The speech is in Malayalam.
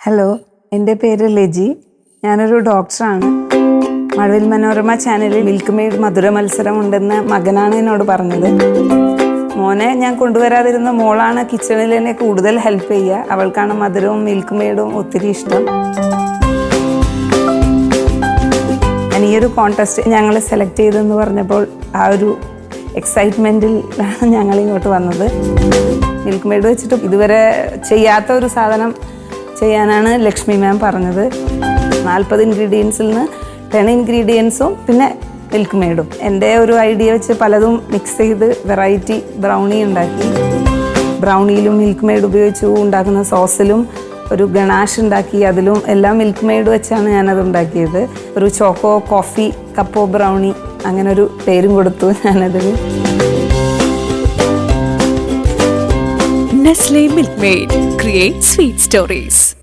ഹലോ, എൻ്റെ പേര് ലെജി. ഞാനൊരു ഡോക്ടറാണ്. മഴവിൽ മനോരമ ചാനലിൽ മിൽക്ക് മെയ്ഡ് മധുര മത്സരം ഉണ്ടെന്ന് മകനാണ് എന്നോട് പറഞ്ഞത്. മോനെ ഞാൻ കൊണ്ടുവരാതിരുന്ന മോളാണ് കിച്ചണിൽ എന്നെ കൂടുതൽ ഹെൽപ്പ് ചെയ്യുക. അവൾക്കാണ് മധുരവും മിൽക്ക് മെയ്ഡും ഒത്തിരി ഇഷ്ടം. ഈ ഒരു കോൺടെസ്റ്റ് ഞങ്ങൾ സെലക്ട് ചെയ്തെന്ന് പറഞ്ഞപ്പോൾ ആ ഒരു എക്സൈറ്റ്മെൻറ്റിലാണ് ഞങ്ങളിങ്ങോട്ട് വന്നത്. മിൽക്ക് മെയ്ഡ് വെച്ചിട്ട് ഇതുവരെ ചെയ്യാത്ത ഒരു സാധനം ചെയ്യാനാണ് ലക്ഷ്മി മാം പറഞ്ഞത്. 40 ഇൻഗ്രീഡിയൻസിൽ നിന്ന് 10 ഇൻഗ്രീഡിയൻസും പിന്നെ മിൽക്ക് മെയ്ഡും. എൻ്റെ ഒരു ഐഡിയ വെച്ച് പലതും മിക്സ് ചെയ്ത് വെറൈറ്റി ബ്രൗണി ഉണ്ടാക്കി. ബ്രൗണിയിലും മിൽക്ക് മെയ്ഡ് ഉപയോഗിച്ച് ഉണ്ടാക്കുന്ന സോസിലും ഒരു ഗണാഷ് ഉണ്ടാക്കി. അതിലും എല്ലാം മിൽക്ക് മെയ്ഡ് വെച്ചാണ് ഞാനത് ഉണ്ടാക്കിയത്. ഒരു ചോക്കോ കോഫി കപ്പോ ബ്രൗണി അങ്ങനെ ഒരു പേരും കൊടുത്തു ഞാനതിന്. Nestle Milk Maid. Create sweet stories.